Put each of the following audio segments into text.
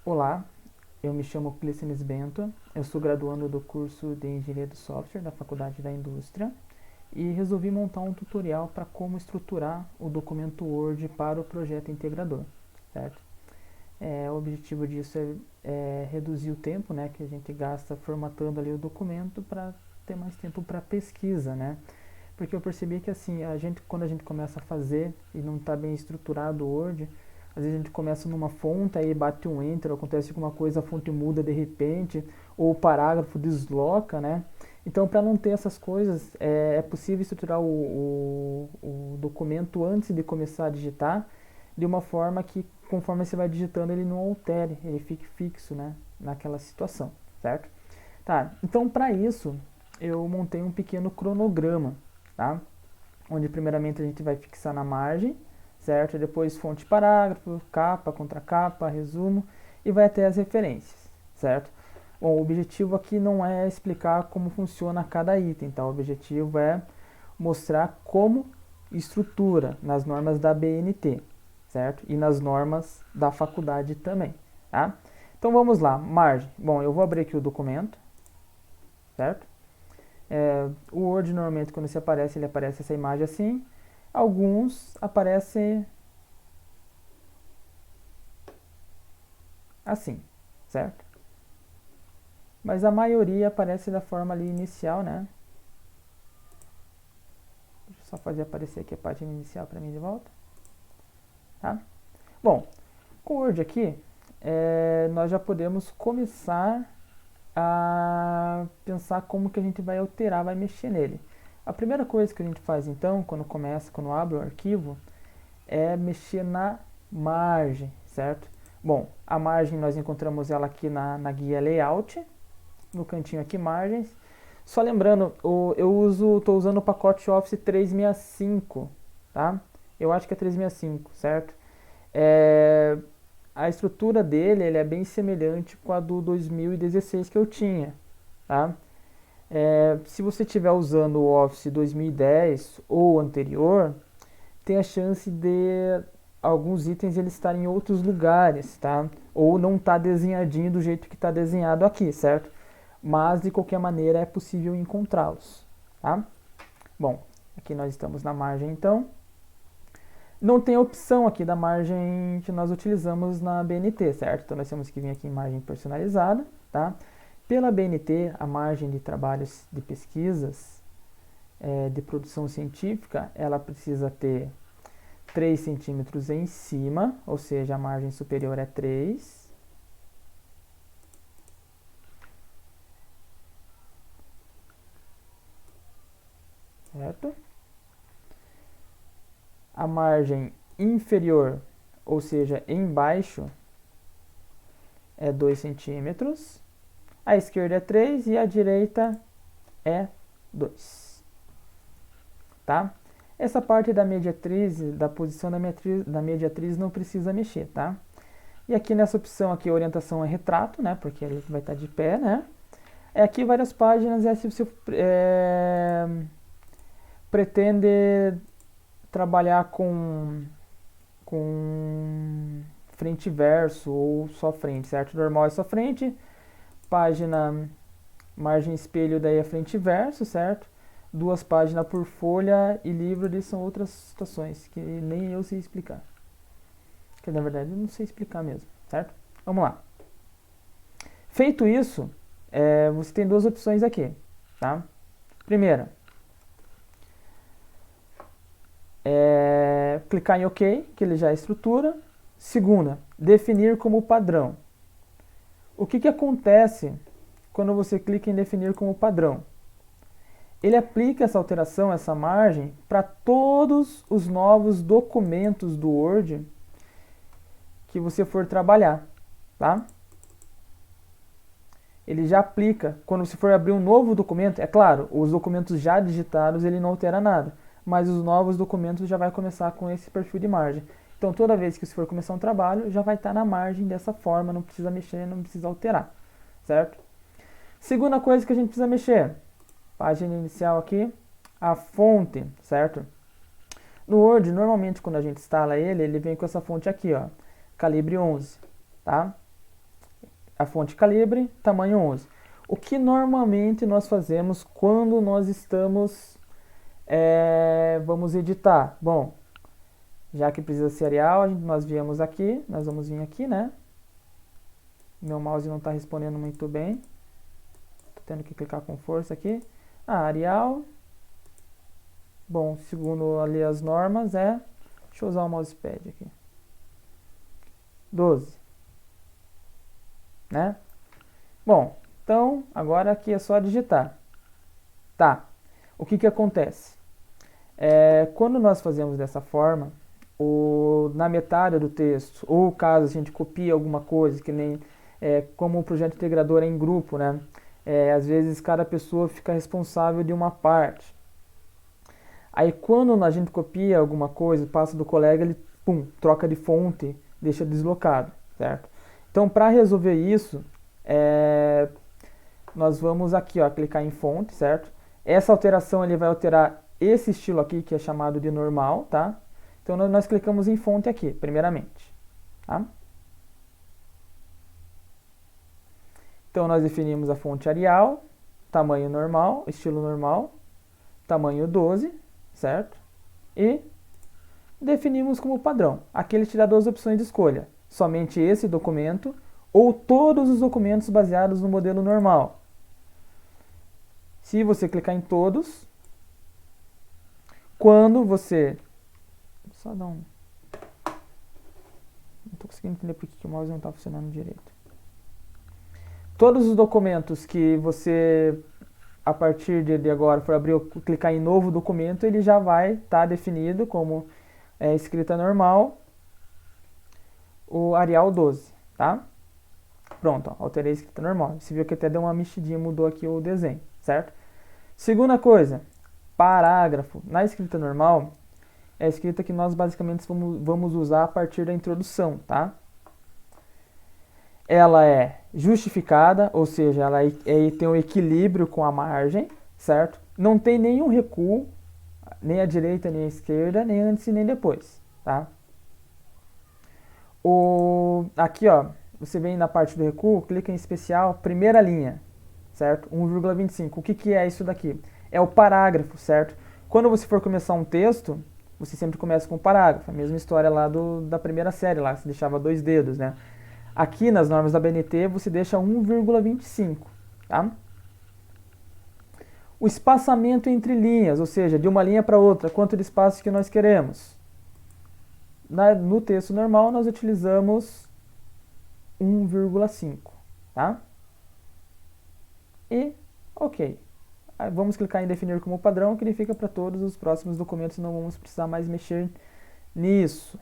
Olá, eu me chamo Clícenes Bento, eu sou graduando do curso de Engenharia de Software da Faculdade da Indústria e resolvi montar um tutorial para como estruturar o documento Word para o projeto integrador, certo? O objetivo disso é reduzir o tempo, né, que a gente gasta formatando ali o documento para ter mais tempo para pesquisa, né? Porque eu percebi que assim, quando a gente começa a fazer e não está bem estruturado o Word, às vezes a gente começa numa fonte, aí bate um enter, acontece alguma coisa, a fonte muda de repente, ou o parágrafo desloca, né? Então, para não ter essas coisas, é possível estruturar o documento antes de começar a digitar, de uma forma que, conforme você vai digitando, ele não altere, ele fique fixo, né, naquela situação, certo? Tá, então para isso, eu montei um pequeno cronograma, tá? Onde primeiramente a gente vai fixar na margem, certo? Depois fonte, parágrafo, capa, contracapa, resumo e vai até as referências, certo? Bom, o objetivo aqui não é explicar como funciona cada item, tá? O objetivo é mostrar como estrutura nas normas da BNT, certo? E nas normas da faculdade também, tá? Então vamos lá, margem. Bom, eu vou abrir aqui o documento, certo? O Word normalmente quando ele aparece essa imagem assim. Alguns aparecem assim, certo? Mas a maioria aparece da forma ali inicial, né? Deixa eu só fazer aparecer aqui a página inicial para mim de volta, tá? Bom, com o Word aqui, nós já podemos começar a pensar como que a gente vai alterar, vai mexer nele. A primeira coisa que a gente faz então, quando abre o arquivo, é mexer na margem, certo? Bom, a margem nós encontramos ela aqui na guia Layout, no cantinho aqui, margens. Só lembrando, estou usando o pacote Office 365, tá? Eu acho que é 365, certo? A estrutura dele ele é bem semelhante com a do 2016 que eu tinha, tá? Se você estiver usando o Office 2010 ou anterior, tem a chance de alguns itens eles estarem em outros lugares, tá? Ou não tá desenhadinho do jeito que está desenhado aqui, certo? Mas de qualquer maneira é possível encontrá-los, tá? Bom, aqui nós estamos na margem então. Não tem opção aqui da margem que nós utilizamos na BNT, certo? Então nós temos que vir aqui em margem personalizada, tá? Pela BNT, a margem de trabalhos de pesquisas de produção científica, ela precisa ter 3 centímetros em cima, ou seja, a margem superior é 3. Certo? A margem inferior, ou seja, embaixo, é 2 centímetros. A esquerda é 3 e a direita é 2. Tá? Essa parte da mediatriz, da posição da mediatriz não precisa mexer, tá? E aqui nessa opção aqui, a orientação é retrato, né? Porque ele vai estar de pé, né? Aqui várias páginas, se você pretende trabalhar com frente e verso ou só frente, certo? Normal é só frente, página, margem espelho, daí é frente e verso, certo? 2 páginas por folha e livro, eles são outras situações que nem eu sei explicar. Que na verdade eu não sei explicar mesmo, certo? Vamos lá. Feito isso, você tem 2 opções aqui, tá? Primeira, clicar em OK, que ele já é estrutura. Segunda, definir como padrão. O que acontece quando você clica em definir como padrão? Ele aplica essa alteração, essa margem, para todos os novos documentos do Word que você for trabalhar, tá? Ele já aplica, quando você for abrir um novo documento, é claro, os documentos já digitados ele não altera nada, mas os novos documentos já vai começar com esse perfil de margem. Então toda vez que você for começar um trabalho, já vai estar na margem dessa forma, não precisa mexer, não precisa alterar, certo? Segunda coisa que a gente precisa mexer, página inicial aqui, a fonte, certo? No Word, normalmente quando a gente instala ele, ele vem com essa fonte aqui, ó, calibre 11, tá? a fonte calibre, tamanho 11. O que normalmente nós fazemos quando nós estamos, vamos editar? Bom, já que precisa ser Arial, nós viemos aqui, nós vamos vir aqui, né? Meu mouse não está respondendo muito bem. Estou tendo que clicar com força aqui. Arial. Bom, segundo ali as normas deixa eu usar o mousepad aqui. 12. Né? Bom, então agora aqui é só digitar. Tá. O que acontece? Quando nós fazemos dessa forma, na metade do texto, ou caso a gente copie alguma coisa, que nem como o projeto integrador é em grupo, né? Às vezes cada pessoa fica responsável de uma parte. Aí quando a gente copia alguma coisa, passa do colega, ele troca de fonte, deixa deslocado, certo? Então para resolver isso, nós vamos aqui, ó, clicar em fonte, certo? Essa alteração ele vai alterar esse estilo aqui, que é chamado de normal, tá? Então nós clicamos em fonte aqui, primeiramente, tá? Então nós definimos a fonte Arial, tamanho normal, estilo normal, tamanho 12, certo? E definimos como padrão. Aqui ele te dá duas opções de escolha, somente esse documento ou todos os documentos baseados no modelo normal. Se você clicar em todos, quando você... Só dar um... Não estou conseguindo entender porque que o mouse não está funcionando direito. Todos os documentos que você, a partir de agora, for abrir, clicar em novo documento, ele já vai estar definido como escrita normal, o Arial 12, tá? Pronto, ó, alterei a escrita normal. Você viu que até deu uma mexidinha, mudou aqui o desenho, certo? Segunda coisa, parágrafo. Na escrita normal, é a escrita que nós basicamente vamos usar a partir da introdução, tá? Ela é justificada, ou seja, ela tem um equilíbrio com a margem, certo? Não tem nenhum recuo, nem à direita, nem à esquerda, nem antes e nem depois, tá? Aqui, ó, você vem na parte do recuo, clica em especial, primeira linha, certo? 1,25. O que é isso daqui? É o parágrafo, certo? Quando você for começar um texto, você sempre começa com o parágrafo. A mesma história lá da primeira série, lá, você deixava 2 dedos, né? Aqui nas normas da BNT você deixa 1,25, tá? O espaçamento entre linhas, ou seja, de uma linha para outra, quanto de espaço que nós queremos? No texto normal nós utilizamos 1,5, tá? E, ok. Aí vamos clicar em definir como padrão, que ele fica para todos os próximos documentos, não vamos precisar mais mexer nisso.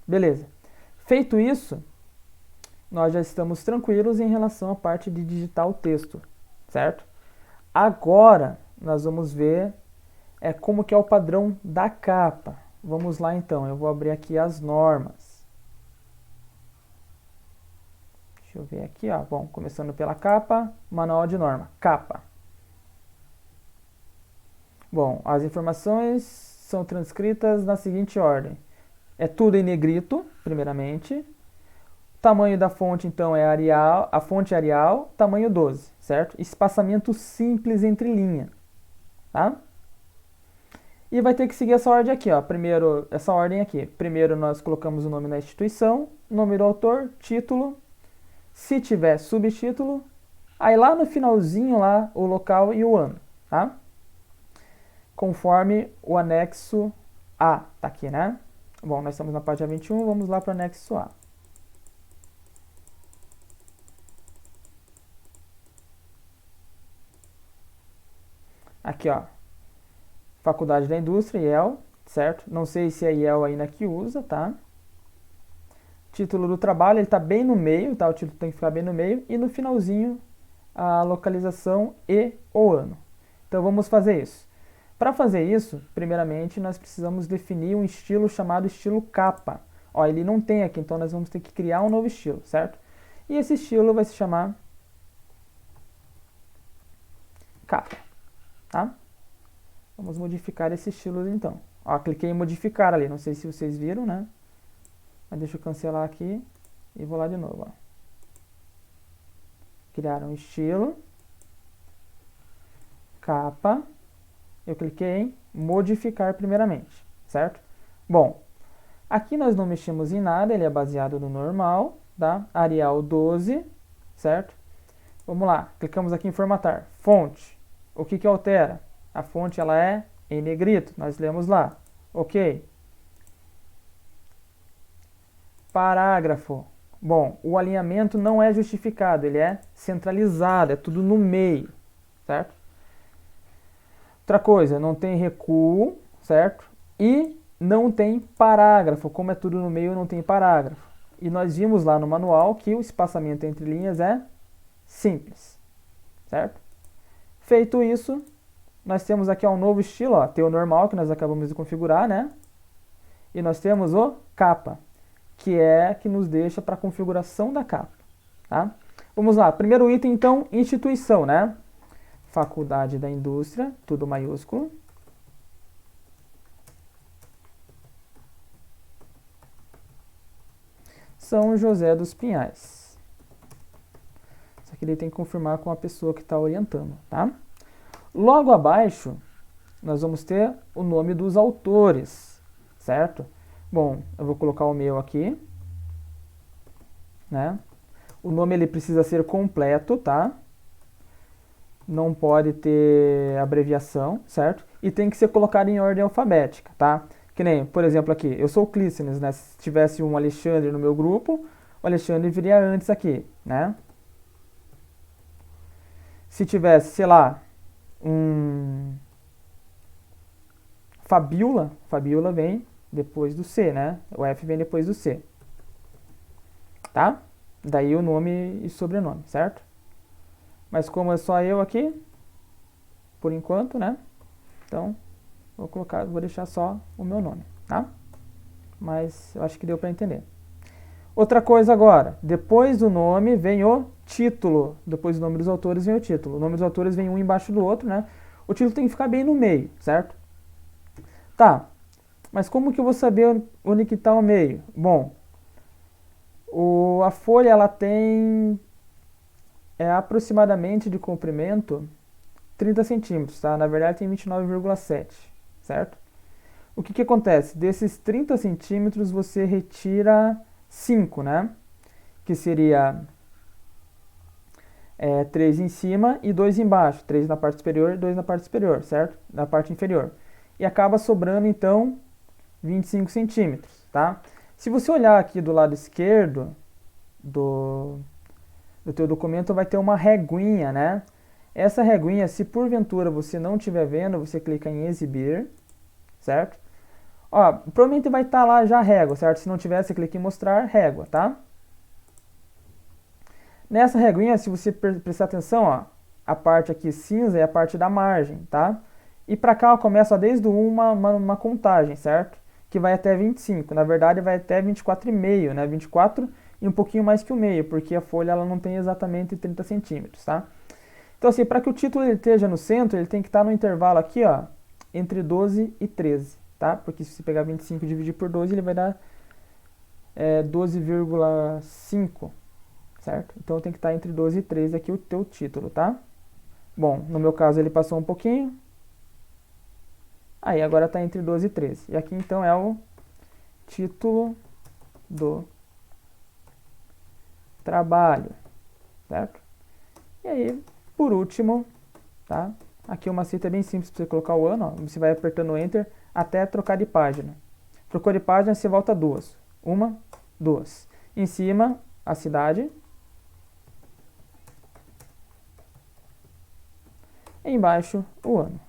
Beleza. Feito isso, nós já estamos tranquilos em relação à parte de digitar o texto, certo? Agora, nós vamos ver como que é o padrão da capa. Vamos lá então, eu vou abrir aqui as normas. Deixa eu ver aqui, ó. Bom, começando pela capa, manual de norma, capa. Bom, as informações são transcritas na seguinte ordem. É tudo em negrito, primeiramente. Tamanho da fonte, então, é Arial, a fonte é Arial, tamanho 12, certo? Espaçamento simples entre linha, tá? E vai ter que seguir essa ordem aqui, ó. Primeiro, essa ordem aqui. Primeiro nós colocamos o nome da instituição, nome do autor, título, se tiver subtítulo, aí lá no finalzinho lá, o local e o ano, tá? Conforme o anexo A, tá aqui, né? Bom, nós estamos na página 21, vamos lá para o anexo A. Aqui, ó, Faculdade da Indústria, IEL, certo? Não sei se é IEL ainda que usa, tá? Título do trabalho, ele tá bem no meio, tá? O título tem que ficar bem no meio. E no finalzinho, a localização e o ano. Então, vamos fazer isso. Para fazer isso, primeiramente, nós precisamos definir um estilo chamado estilo capa. Ó, ele não tem aqui, então nós vamos ter que criar um novo estilo, certo? E esse estilo vai se chamar capa, tá? Vamos modificar esse estilo então. Ó, cliquei em modificar ali, não sei se vocês viram, né? Mas deixa eu cancelar aqui e vou lá de novo, ó. criar um estilo, capa, eu cliquei em modificar primeiramente, certo? Bom, aqui nós não mexemos em nada, ele é baseado no normal, tá? Arial 12, certo? Vamos lá, clicamos aqui em formatar, fonte, o que que altera? A fonte ela é em negrito, nós lemos lá, ok. Parágrafo, bom, o alinhamento não é justificado, ele é centralizado, é tudo no meio, certo? Outra coisa, não tem recuo, certo? E não tem parágrafo, como é tudo no meio, não tem parágrafo. E nós vimos lá no manual que o espaçamento entre linhas é simples, certo? Feito isso, nós temos aqui um novo estilo, ó, tem o normal que nós acabamos de configurar, né? E nós temos o capa, que nos deixa para a configuração da capa, tá? Vamos lá, primeiro item então, instituição, né? Faculdade da Indústria, tudo maiúsculo. São José dos Pinhais. Isso aqui ele tem que confirmar com a pessoa que está orientando, tá? Logo abaixo, nós vamos ter o nome dos autores, certo? Bom, eu vou colocar o meu aqui, né? O nome ele precisa ser completo, tá? Não pode ter abreviação, certo? E tem que ser colocado em ordem alfabética, tá? Que nem, por exemplo, aqui, eu sou o Clístenes, né? Se tivesse um Alexandre no meu grupo, o Alexandre viria antes aqui, né? Se tivesse, sei lá, um Fabiola, Fabiola vem depois do C, né? O F vem depois do C. Tá? Daí o nome e sobrenome, certo? Mas como é só eu aqui, por enquanto, né? Então, vou deixar só o meu nome, tá? Mas eu acho que deu para entender. Outra coisa agora, depois do nome vem o título. Depois do nome dos autores vem o título. O nome dos autores vem um embaixo do outro, né? O título tem que ficar bem no meio, certo? Tá, mas como que eu vou saber onde que está o meio? Bom, a folha ela tem aproximadamente de comprimento 30 centímetros, tá? Na verdade tem 29,7, certo? O que que acontece? Desses 30 centímetros você retira 5, né? Que seria 3 em cima e 2 embaixo. 3 na parte superior e 2 na parte superior, certo? Na parte inferior. E acaba sobrando, então, 25 centímetros, tá? Se você olhar aqui do lado esquerdo do teu documento, vai ter uma reguinha, né? Essa reguinha, se porventura você não estiver vendo, você clica em exibir, certo? Ó, provavelmente vai estar lá já a régua, certo? Se não tiver, você clica em mostrar régua, tá? Nessa reguinha, se você prestar atenção, ó, a parte aqui cinza é a parte da margem, tá? E para cá, ó, começa ó, desde o 1 uma contagem, certo? Que vai até 25. Na verdade, vai até 24,5, né? 24 e um pouquinho mais que o meio, porque a folha ela não tem exatamente 30 centímetros, tá? Então, assim, para que o título ele esteja no centro, ele tem que estar no intervalo aqui, ó, entre 12 e 13, tá? Porque se você pegar 25 e dividir por 12, ele vai dar 12,5, certo? Então, tem que estar entre 12 e 13 aqui o teu título, tá? Bom, no meu caso, ele passou um pouquinho. Aí, agora está entre 12 e 13. E aqui, então, é o título do trabalho, certo? E aí, por último, tá? Aqui uma cita bem simples para você colocar o ano, ó. Você vai apertando Enter até trocar de página. Trocou de página, você volta duas. Uma, duas. Em cima, a cidade. Embaixo, o ano.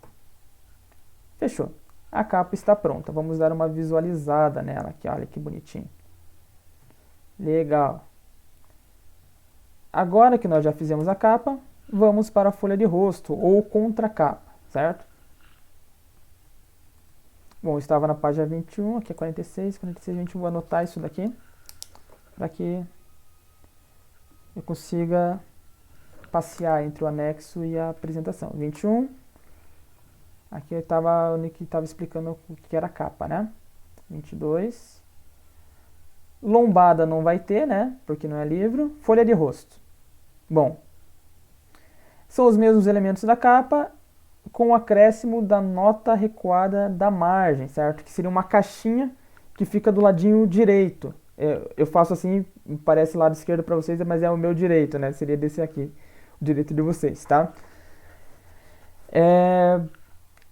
Fechou. A capa está pronta. Vamos dar uma visualizada nela aqui. Olha que bonitinho. Legal. Agora que nós já fizemos a capa, vamos para a folha de rosto ou contracapa, certo? Bom, estava na página 21, aqui é 46, 46, 21. Vou anotar isso daqui para que eu consiga passear entre o anexo e a apresentação. 21. Aqui estava explicando o que era a capa, né? 22. Lombada não vai ter, né? Porque não é livro. Folha de rosto. Bom, são os mesmos elementos da capa, com o acréscimo da nota recuada da margem, certo? Que seria uma caixinha que fica do ladinho direito. Eu faço assim, parece lado esquerdo para vocês, mas é o meu direito, né? Seria desse aqui, o direito de vocês, tá?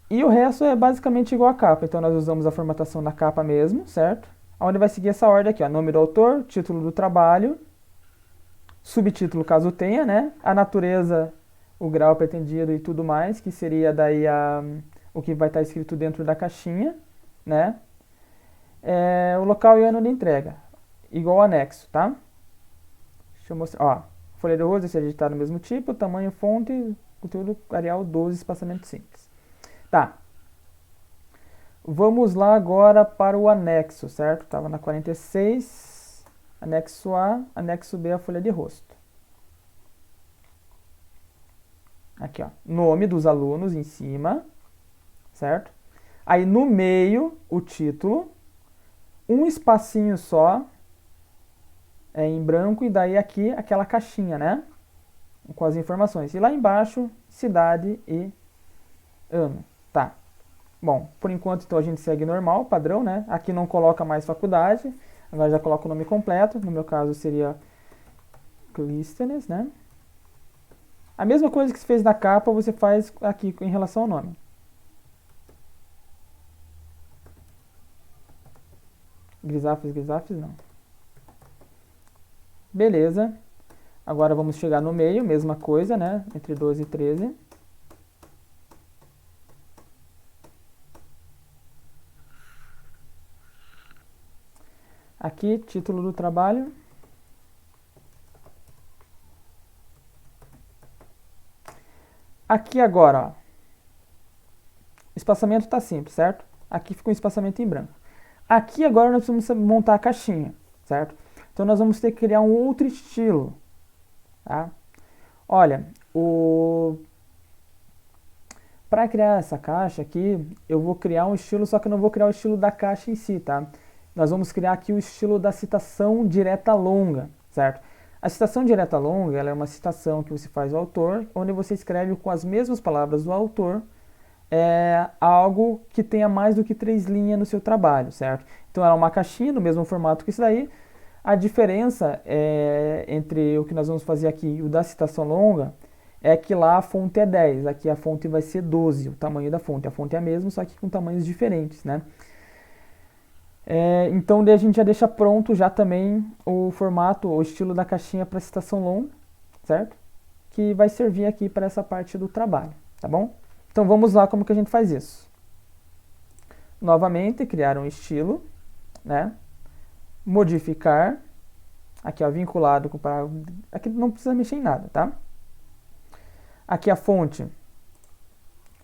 E o resto é basicamente igual à capa. Então nós usamos a formatação da capa mesmo, certo? Onde vai seguir essa ordem aqui, ó, nome do autor, título do trabalho, subtítulo caso tenha, né? A natureza, o grau pretendido e tudo mais, que seria daí o que vai estar escrito dentro da caixinha, né? O local e ano de entrega, igual ao anexo, tá? Deixa eu mostrar, ó, folha de arroz, esse é editado no mesmo tipo, tamanho, fonte, conteúdo, Arial 12, espaçamento simples. Tá. Vamos lá agora para o anexo, certo? Estava na 46, anexo A, anexo B, a folha de rosto. Aqui, ó, nome dos alunos em cima, certo? Aí no meio, o título, um espacinho só, em branco, e daí aqui aquela caixinha, né? Com as informações. E lá embaixo, cidade e ano. Tá. Bom, por enquanto então a gente segue normal, padrão, né? Aqui não coloca mais faculdade, agora já coloca o nome completo, no meu caso seria Clístenes, né? A mesma coisa que você fez na capa, você faz aqui em relação ao nome. Grisafes não. Beleza. Agora vamos chegar no meio, mesma coisa, né? Entre 12 e 13. Aqui, título do trabalho. Aqui agora, ó, o espaçamento está simples, certo? Aqui fica um espaçamento em branco. Aqui agora nós precisamos montar a caixinha, certo? Então nós vamos ter que criar um outro estilo, tá? Olha, para criar essa caixa aqui, eu vou criar um estilo, só que eu não vou criar o estilo da caixa em si, tá? Nós vamos criar aqui o estilo da citação direta longa, certo? A citação direta longa, ela é uma citação que você faz ao autor, onde você escreve com as mesmas palavras do autor algo que tenha mais do que 3 linhas no seu trabalho, certo? Então ela é uma caixinha no mesmo formato que isso daí. A diferença entre o que nós vamos fazer aqui e o da citação longa é que lá a fonte é 10, aqui a fonte vai ser 12, o tamanho da fonte. A fonte é a mesma, só que com tamanhos diferentes, né? Então daí a gente já deixa pronto já também o formato, o estilo da caixinha para citação longa, certo? Que vai servir aqui para essa parte do trabalho, tá bom? Então vamos lá como que a gente faz isso. Novamente, criar um estilo, né? Modificar, aqui ó, vinculado com parágrafo, aqui não precisa mexer em nada, tá? Aqui a fonte,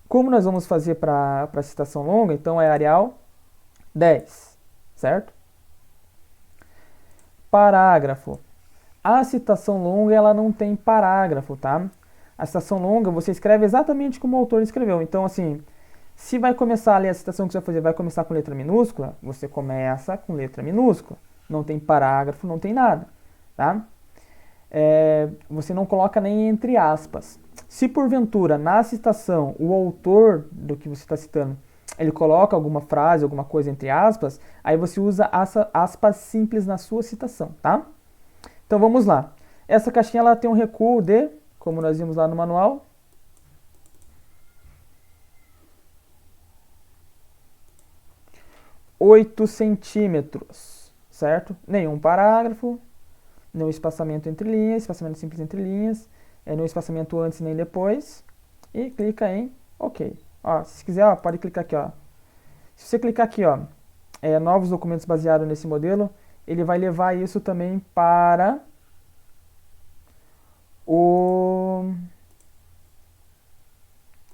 como nós vamos fazer para a citação longa, então é Arial 10, certo? Parágrafo. A citação longa, ela não tem parágrafo, tá? A citação longa, você escreve exatamente como o autor escreveu. Então, assim, se vai começar ali a citação que você vai fazer, vai começar com letra minúscula, você começa com letra minúscula. Não tem parágrafo, não tem nada, tá? Você não coloca nem entre aspas. Se porventura, na citação, o autor do que você está citando, ele coloca alguma frase, alguma coisa entre aspas, aí você usa aspas simples na sua citação, tá? Então vamos lá. Essa caixinha ela tem um recuo de, como nós vimos lá no manual, 8 centímetros, certo? Nenhum parágrafo, nenhum espaçamento entre linhas, espaçamento simples entre linhas, nenhum espaçamento antes nem depois, e clica em OK. Ó, se quiser, ó, pode clicar aqui, ó. Se você clicar aqui, ó, novos documentos baseados nesse modelo, ele vai levar isso também para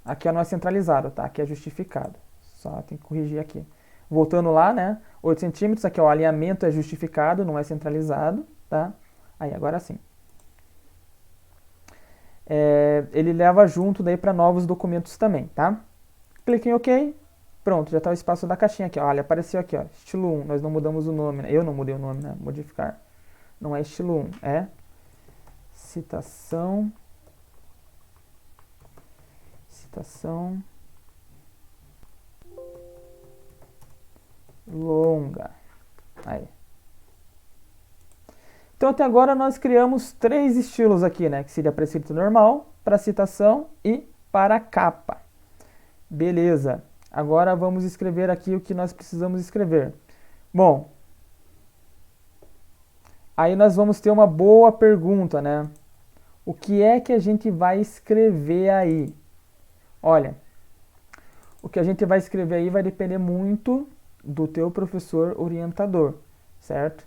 aqui não é centralizado, tá? Aqui é justificado. Só tem que corrigir aqui. Voltando lá, né? 8 centímetros, aqui ó, o alinhamento é justificado, não é centralizado, tá? Aí, agora sim. Ele leva junto daí para novos documentos também, tá? Clique em OK. Pronto, já está o espaço da caixinha aqui, ó. Olha, apareceu aqui, ó, estilo 1, nós não mudamos o nome, né? Eu não mudei o nome, né? Modificar. Não é estilo 1, é citação citação longa. Aí. Então, até agora, nós criamos 3 estilos aqui, né? Que seria para escrita normal, para citação e para capa. Beleza. Agora, vamos escrever aqui o que nós precisamos escrever. Bom, aí nós vamos ter uma boa pergunta, né? O que é que a gente vai escrever aí? Olha, o que a gente vai escrever aí vai depender muito do teu professor orientador, certo?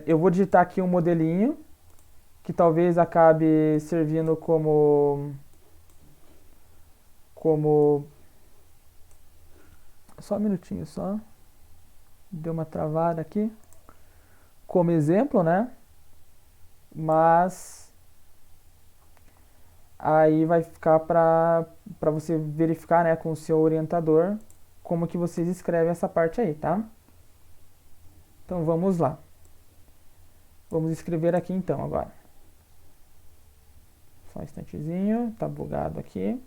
Eu vou digitar aqui um modelinho que talvez acabe servindo como só um minutinho só, deu uma travada aqui, como exemplo, né? Mas aí vai ficar para você verificar, né, com o seu orientador como que vocês escrevem essa parte aí, tá? Então vamos lá. Vamos escrever aqui então agora. Só um instantezinho, tá bugado aqui.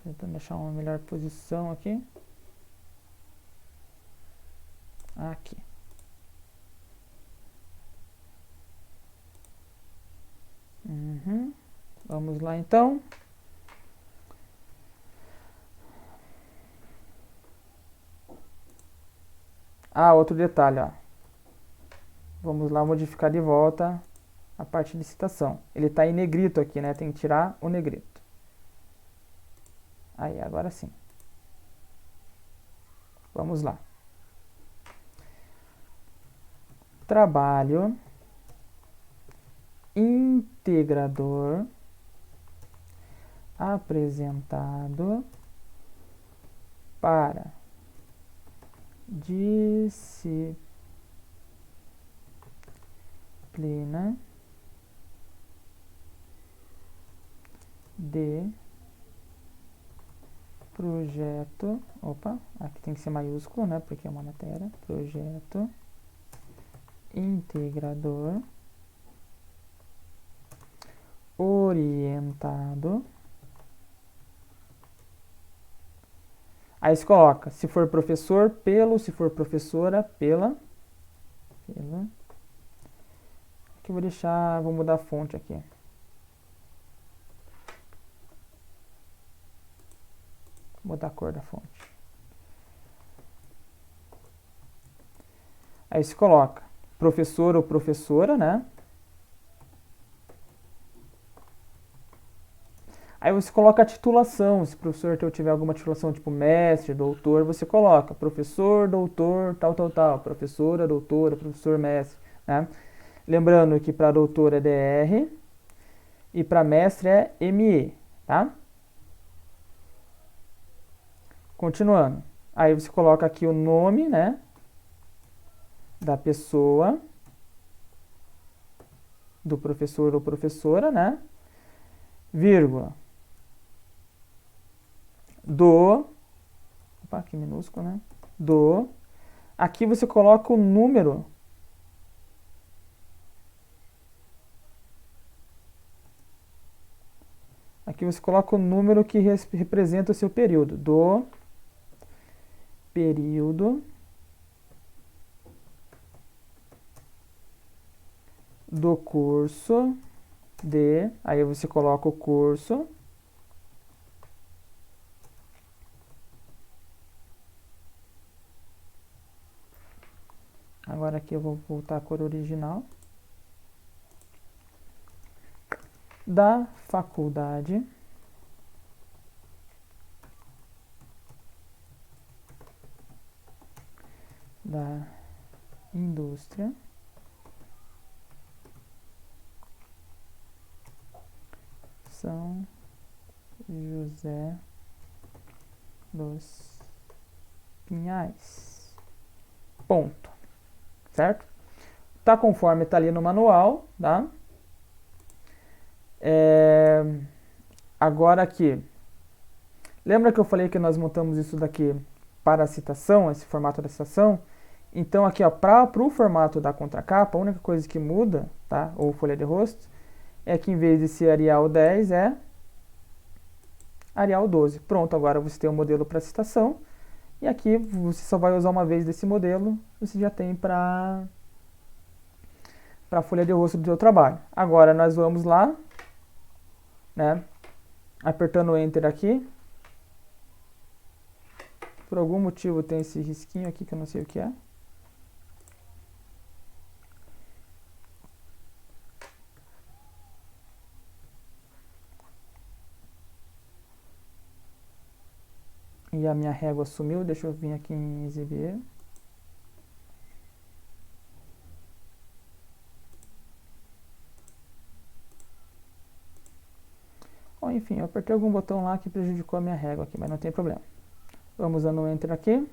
Tentando achar uma melhor posição aqui. Aqui. Vamos lá então. Outro detalhe, ó. Vamos lá modificar de volta a parte de citação. Ele está em negrito aqui, né? Tem que tirar o negrito. Aí, agora sim. Vamos lá. Trabalho integrador apresentado para disciplina de projeto, aqui tem que ser maiúsculo, né, porque é uma matéria, projeto integrador orientado. Aí você coloca, se for professor, pelo, se for professora, pela. Aqui eu vou deixar, vou mudar a fonte aqui. Vou mudar a cor da fonte. Aí você coloca professor ou professora, né? Aí você coloca a titulação, se o professor tiver alguma titulação tipo mestre, doutor, você coloca professor, doutor, tal, professora, doutora, professor, mestre, né? Lembrando que para doutor é DR e para mestre é ME, tá? Continuando. Aí você coloca aqui o nome, né, da pessoa, do professor ou professora, né? Vírgula. Que minúsculo, né? Aqui você coloca o número que representa o seu período. Do período do curso de... Aí você coloca o curso. Agora aqui eu vou voltar à cor original. Da faculdade da indústria São José dos Pinhais. Ponto. Certo? Tá conforme tá ali no manual, tá? Agora aqui. Lembra que eu falei que nós montamos isso daqui para a citação, esse formato da citação? Então aqui, ó, para o formato da contracapa, a única coisa que muda tá? Ou folha de rosto, é que em vez de ser Arial 10 é Arial 12. Pronto, agora você tem um modelo para citação, e aqui você só vai usar uma vez desse modelo, você já tem para a folha de rosto do seu trabalho. Agora nós vamos lá, né, apertando o Enter aqui. Por algum motivo tem esse risquinho aqui que eu não sei o que é. E a minha régua sumiu, deixa eu vir aqui em exibir. Bom, enfim, eu apertei algum botão lá que prejudicou a minha régua aqui, mas não tem problema. Vamos dando um Enter aqui.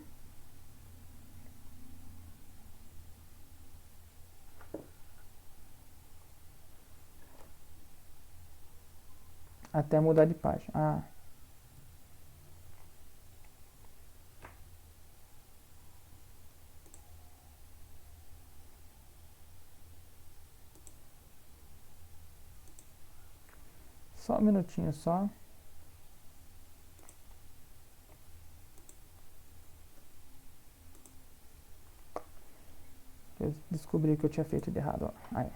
Até mudar de página. Ah. Só um minutinho só. Eu descobri que eu tinha feito de errado, ó. Aí.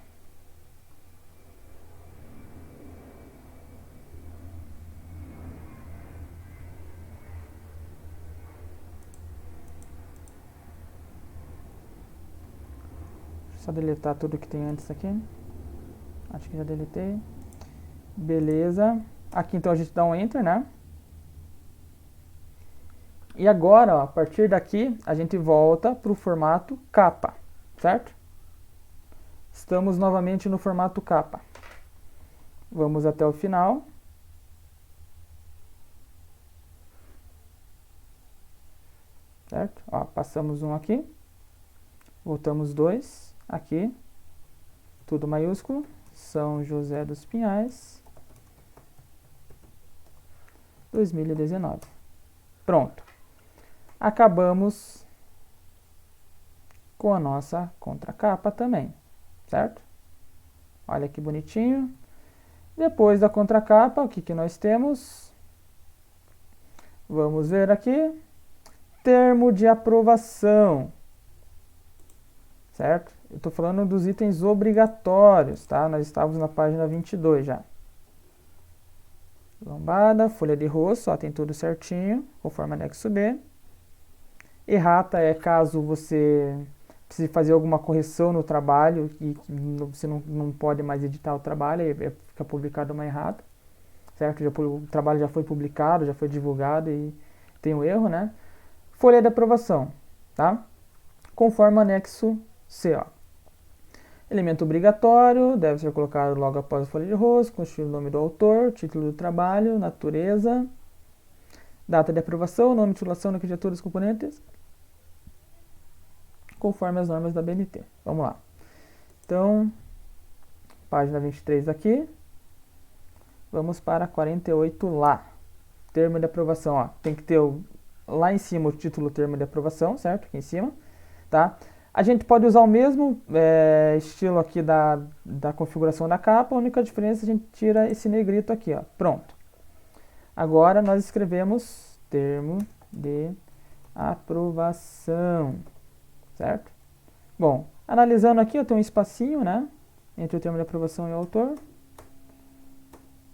Só deletar tudo que tem antes aqui. Acho que já deletei. Beleza. Aqui então a gente dá um Enter, né? E agora, ó, a partir daqui, a gente volta para o formato capa, certo? Estamos novamente no formato capa. Vamos até o final. Certo? Ó, passamos um aqui. Voltamos dois. Aqui. Tudo maiúsculo. São José dos Pinhais. 2019. Pronto. Acabamos com a nossa contracapa também, certo? Olha que bonitinho. Depois da contracapa, o que que nós temos? Vamos ver aqui. Termo de aprovação, certo? Eu estou falando dos itens obrigatórios, tá? Nós estávamos na página 22 já. Lombada, folha de rosto, ó, tem tudo certinho, conforme anexo B. Errata é caso você precise fazer alguma correção no trabalho e você não pode mais editar o trabalho, aí fica publicado uma errata, certo? O trabalho já foi publicado, já foi divulgado e tem o erro, né? Folha de aprovação, tá? Conforme anexo C, ó. Elemento obrigatório, deve ser colocado logo após a folha de rosto, constitui o nome do autor, título do trabalho, natureza, data de aprovação, nome, titulação, arquitetura dos componentes, conforme as normas da BNT. Vamos lá. Então, página 23 aqui. Vamos para 48 lá. Termo de aprovação, ó. Tem que ter lá em cima o título termo de aprovação, certo? Aqui em cima, tá? A gente pode usar o mesmo estilo aqui da configuração da capa, a única diferença é a gente tira esse negrito aqui, ó. Pronto. Agora nós escrevemos termo de aprovação, certo? Bom, analisando aqui, eu tenho um espacinho, né, entre o termo de aprovação e o autor.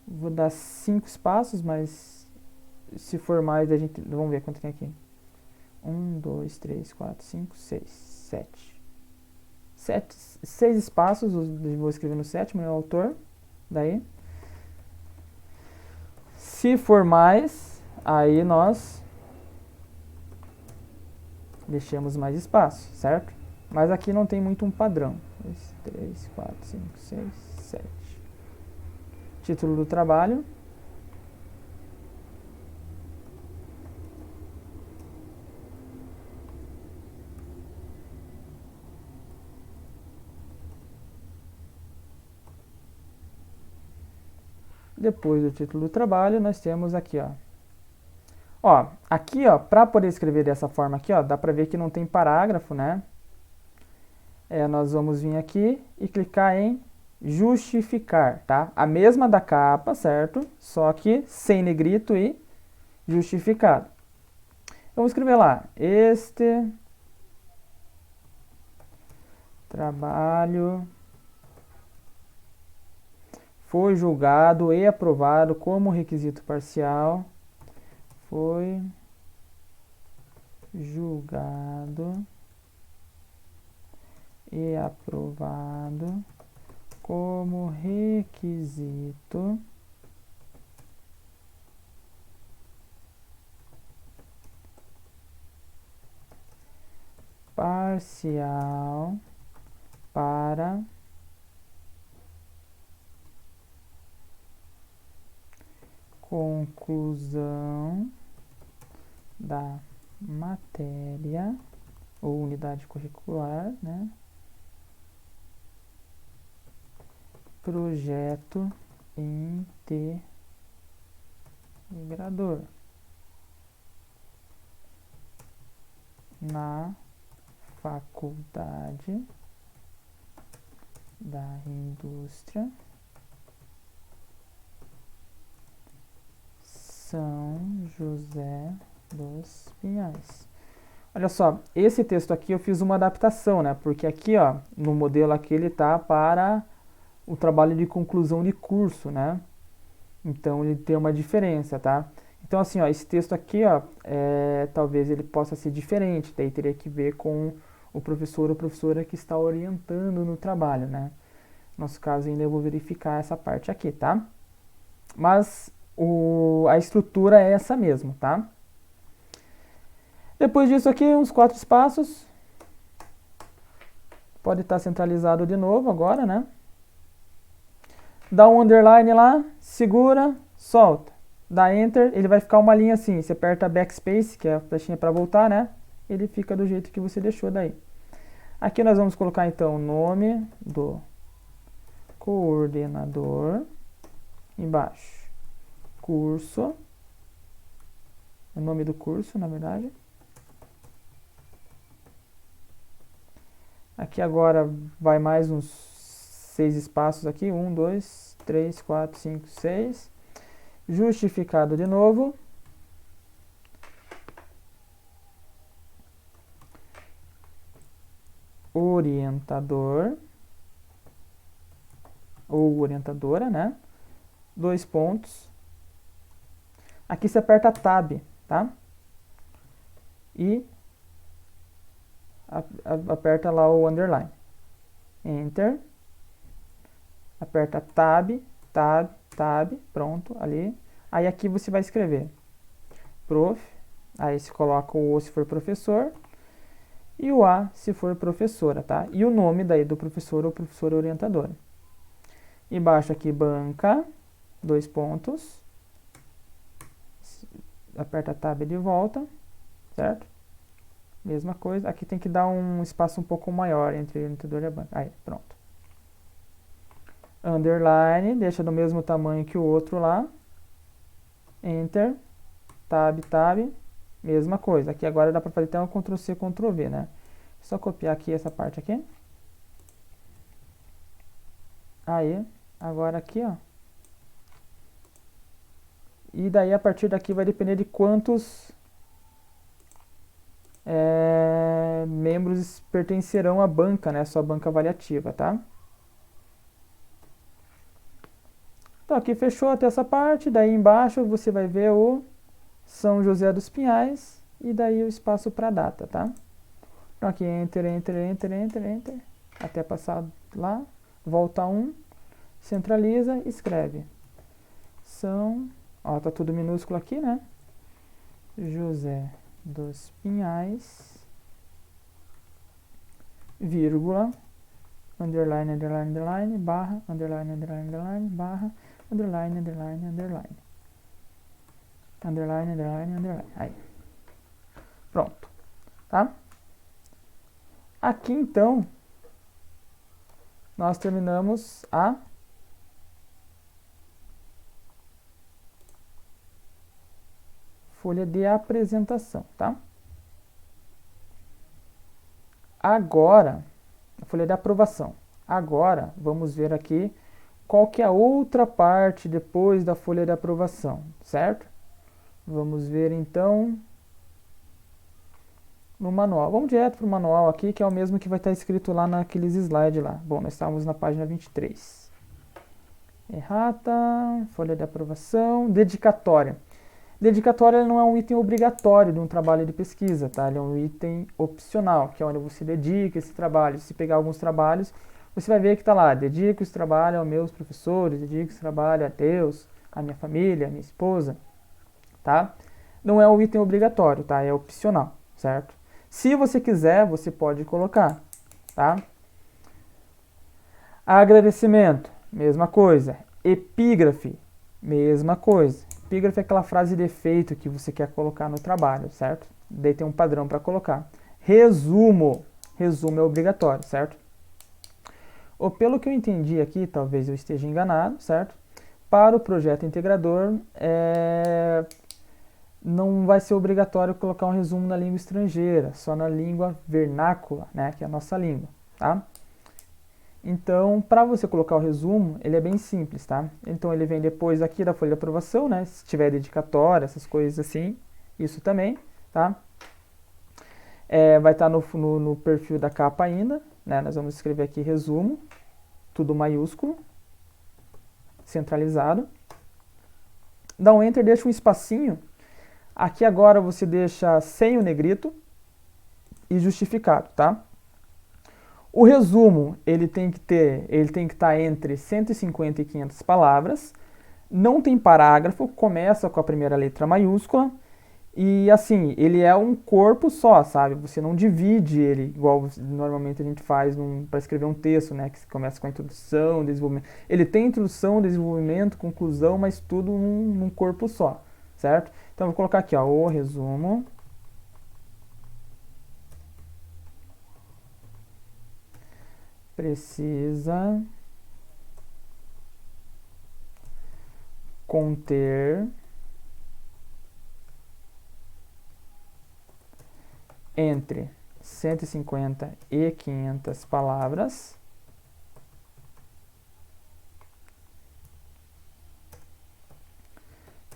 Vou dar 5 espaços, mas se for mais, a gente... Vamos ver quanto tem aqui. 1, 2, 3, 4, 5, 6, 7. 6 espaços, vou escrever no sétimo, é o autor. Daí. Se for mais, aí nós deixamos mais espaço, certo? Mas aqui não tem muito um padrão. 2, 3, 4, 5, 6, 7. Título do trabalho. Depois do título do trabalho, nós temos aqui, ó. Ó, aqui, ó, para poder escrever dessa forma aqui, ó, dá para ver que não tem parágrafo, né? Nós vamos vir aqui e clicar em justificar, tá? A mesma da capa, certo? Só que sem negrito e justificado. Vamos escrever lá, este trabalho foi julgado e aprovado como requisito parcial. Foi julgado e aprovado como requisito parcial para conclusão da matéria ou unidade curricular, né? Projeto integrador na Faculdade da Indústria São José dos Pinhais. Olha só, esse texto aqui eu fiz uma adaptação, né? Porque aqui, ó, no modelo aqui ele tá para o trabalho de conclusão de curso, né? Então ele tem uma diferença, tá? Então assim, ó, esse texto aqui, ó, talvez ele possa ser diferente, daí teria que ver com o professor ou professora que está orientando no trabalho, né? No nosso caso ainda eu vou verificar essa parte aqui, tá? Mas a estrutura é essa mesmo, tá? Depois disso aqui, uns 4 espaços. Pode estar centralizado de novo agora, né? Dá um underline lá, segura, solta. Dá Enter, ele vai ficar uma linha assim. Você aperta Backspace, que é a flechinha para voltar, né? Ele fica do jeito que você deixou daí. Aqui nós vamos colocar então o nome do coordenador. Embaixo, curso. O nome do curso, na verdade. Aqui agora vai mais uns 6 espaços aqui. 1, 2, 3, 4, 5, 6. Justificado de novo. Orientador. Ou orientadora, né? 2 pontos. Aqui você aperta Tab, tá? E aperta lá o underline. Enter. Aperta Tab, Tab, Tab, pronto, ali. Aí aqui você vai escrever prof, aí você coloca o O se for professor e o A se for professora, tá? E o nome daí do professor ou professora orientadora. Embaixo aqui banca, 2 pontos. Aperta Tab de volta, certo? Mesma coisa. Aqui tem que dar um espaço um pouco maior entre o orientador e a banca. Aí, pronto. Underline, deixa do mesmo tamanho que o outro lá. Enter. Tab, Tab. Mesma coisa. Aqui agora dá para fazer até um Ctrl+C, Ctrl+V, né? Só copiar aqui essa parte aqui. Aí, agora aqui, ó. E daí, a partir daqui, vai depender de quantos membros pertencerão à banca, né? Sua banca avaliativa, tá? Então, aqui fechou até essa parte. Daí, embaixo, você vai ver o São José dos Pinhais. E daí, o espaço para data, tá? Então, aqui, Enter, Enter, Enter, Enter, Enter. Até passar lá. Volta 1. Centraliza, escreve. São... Ó, tá tudo minúsculo aqui, né? José dos Pinhais, vírgula, underline, underline, underline, barra, underline, underline, underline, barra, underline, underline, underline. Underline, underline, underline. Aí. Pronto. Tá? Aqui, então, nós terminamos a folha de apresentação, tá? Agora, a folha de aprovação. Agora, vamos ver aqui qual que é a outra parte depois da folha de aprovação, certo? Vamos ver então no manual. Vamos direto para o manual aqui, que é o mesmo que vai estar escrito lá naqueles slides lá. Bom, nós estamos na página 23. Errata, folha de aprovação, dedicatória. Dedicatória não é um item obrigatório de um trabalho de pesquisa, tá? Ele é um item opcional, que é onde você dedica esse trabalho. Se pegar alguns trabalhos, você vai ver que está lá, dedico esse trabalho aos meus professores, dedico esse trabalho a Deus, a minha família, a minha esposa, tá? Não é um item obrigatório, tá? É opcional, certo? Se você quiser, você pode colocar, tá? Agradecimento, mesma coisa. Epígrafe, mesma coisa. Epígrafe é aquela frase de efeito que você quer colocar no trabalho, certo? Daí tem um padrão para colocar. Resumo, resumo é obrigatório, certo? Ou pelo que eu entendi aqui, talvez eu esteja enganado, certo? Para o projeto integrador, não vai ser obrigatório colocar um resumo na língua estrangeira, só na língua vernácula, né, que é a nossa língua, tá? Então, para você colocar o resumo, ele é bem simples, tá? Então, ele vem depois aqui da folha de aprovação, né? Se tiver dedicatória, essas coisas assim, isso também, tá? Vai estar no perfil da capa ainda, né? Nós vamos escrever aqui resumo, tudo maiúsculo, centralizado. Dá um Enter, deixa um espacinho. Aqui agora você deixa sem o negrito e justificado, tá? O resumo, ele tem que estar entre 150 e 500 palavras, não tem parágrafo, começa com a primeira letra maiúscula, e assim, ele é um corpo só, sabe? Você não divide ele, igual normalmente a gente faz para escrever um texto, né? Que começa com a introdução, desenvolvimento. Ele tem introdução, desenvolvimento, conclusão, mas tudo num corpo só, certo? Então, eu vou colocar aqui, ó, o resumo. Precisa conter entre 150 e 500 palavras,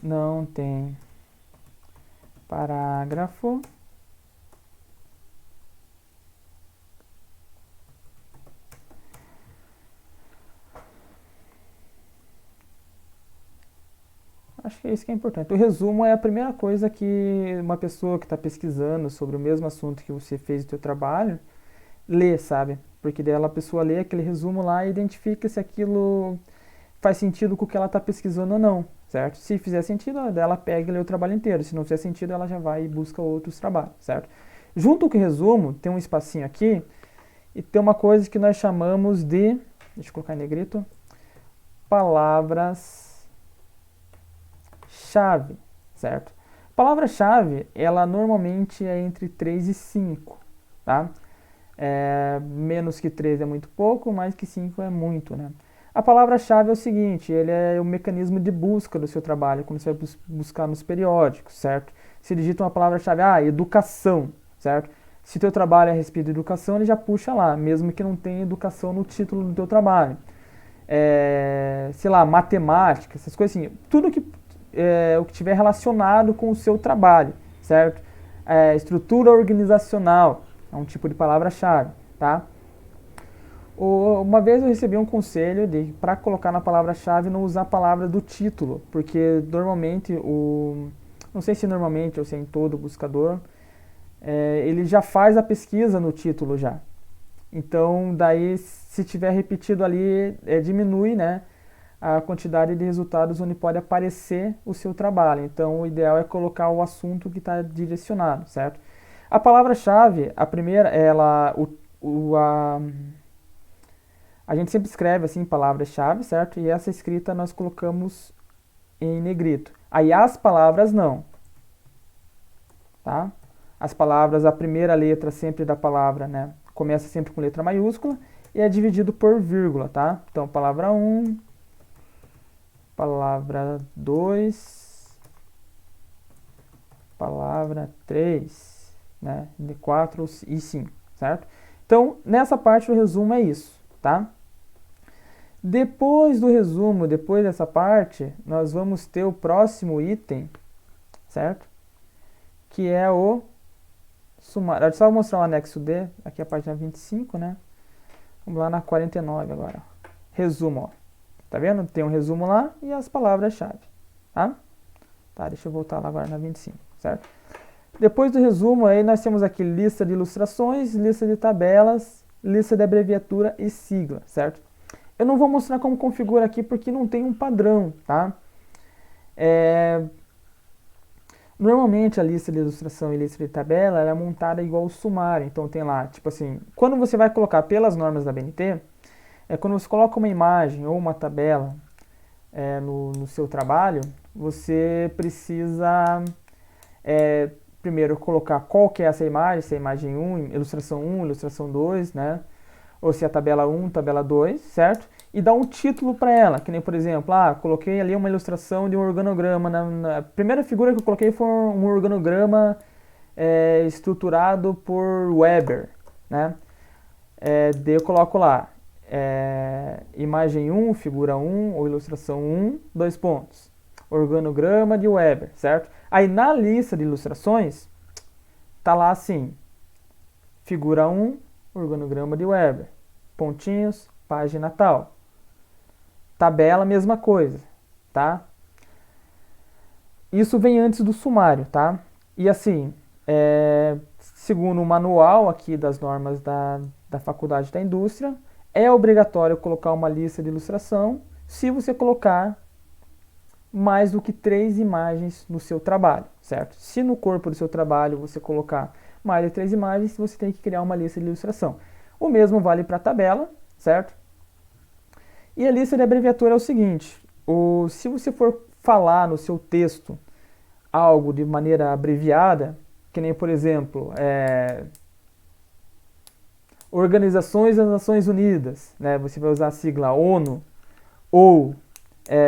não tem parágrafo, acho que é isso que é importante. O resumo é a primeira coisa que uma pessoa que está pesquisando sobre o mesmo assunto que você fez o seu trabalho lê, sabe? Porque daí a pessoa lê aquele resumo lá e identifica se aquilo faz sentido com o que ela está pesquisando ou não, certo? Se fizer sentido, ela pega e lê o trabalho inteiro. Se não fizer sentido, ela já vai e busca outros trabalhos, certo? Junto com o resumo, tem um espacinho aqui e tem uma coisa que nós chamamos de, deixa eu colocar em negrito, palavras-chave, certo? Palavra-chave, ela normalmente é entre 3 e 5, tá? Menos que 3 é muito pouco, mais que 5 é muito, né? A palavra-chave é o seguinte, ele é o mecanismo de busca do seu trabalho, quando você vai buscar nos periódicos, certo? Se digita uma palavra-chave, educação, certo? Se o teu trabalho é a respeito de educação, ele já puxa lá, mesmo que não tenha educação no título do teu trabalho. Sei lá, matemática, essas coisas assim, tudo que o que tiver relacionado com o seu trabalho, certo? Estrutura organizacional é um tipo de palavra-chave, tá? Uma vez eu recebi um conselho de, para colocar na palavra-chave, não usar a palavra do título, porque normalmente, não sei se normalmente ou se é em todo buscador, ele já faz a pesquisa no título já. Então, daí, se tiver repetido ali, diminui, né, a quantidade de resultados onde pode aparecer o seu trabalho. Então, o ideal é colocar o assunto que está direcionado, certo? A palavra-chave, a primeira, a gente sempre escreve assim, palavra-chave, certo? E essa escrita nós colocamos em negrito. Aí as palavras não, tá? As palavras, a primeira letra sempre da palavra, né? Começa sempre com letra maiúscula e é dividido por vírgula, tá? Então, palavra 1, palavra 2, palavra 3, né? De 4 e 5, certo? Então, nessa parte o resumo é isso, tá? Depois do resumo, depois dessa parte, nós vamos ter o próximo item, certo? Que é o sumário. Eu só vou mostrar o anexo D, aqui é a página 25, né? Vamos lá na 49 agora. Resumo, ó. Tá vendo? Tem um resumo lá e as palavras-chave, tá? Tá, deixa eu voltar lá agora na 25, certo? Depois do resumo, aí nós temos aqui lista de ilustrações, lista de tabelas, lista de abreviatura e sigla, certo? Eu não vou mostrar como configura aqui porque não tem um padrão, tá? Normalmente a lista de ilustração e lista de tabela ela é montada igual o sumário. Então tem lá, tipo assim, quando você vai colocar pelas normas da BNT, quando você coloca uma imagem ou uma tabela no seu trabalho, você precisa primeiro colocar qual que é essa imagem, se é imagem 1, ilustração 2, né? Ou se é tabela 1, tabela 2, certo? E dar um título para ela, que nem, por exemplo, coloquei ali uma ilustração de um organograma. Na primeira figura que eu coloquei foi um organograma estruturado por Weber, né? Daí eu coloco lá, imagem 1, figura 1, ou ilustração 1, 2 pontos. Organograma de Weber, certo? Aí na lista de ilustrações, tá lá assim, figura 1, organograma de Weber, pontinhos, página tal. Tabela, mesma coisa, tá? Isso vem antes do sumário, tá? E assim, segundo o manual aqui das normas da Faculdade da Indústria, é obrigatório colocar uma lista de ilustração se você colocar mais do que 3 imagens no seu trabalho, certo? Se no corpo do seu trabalho você colocar mais de 3 imagens, você tem que criar uma lista de ilustração. O mesmo vale para a tabela, certo? E a lista de abreviatura é o seguinte, se você for falar no seu texto algo de maneira abreviada, que nem, por exemplo, Organizações das Nações Unidas, né? Você vai usar a sigla ONU, ou,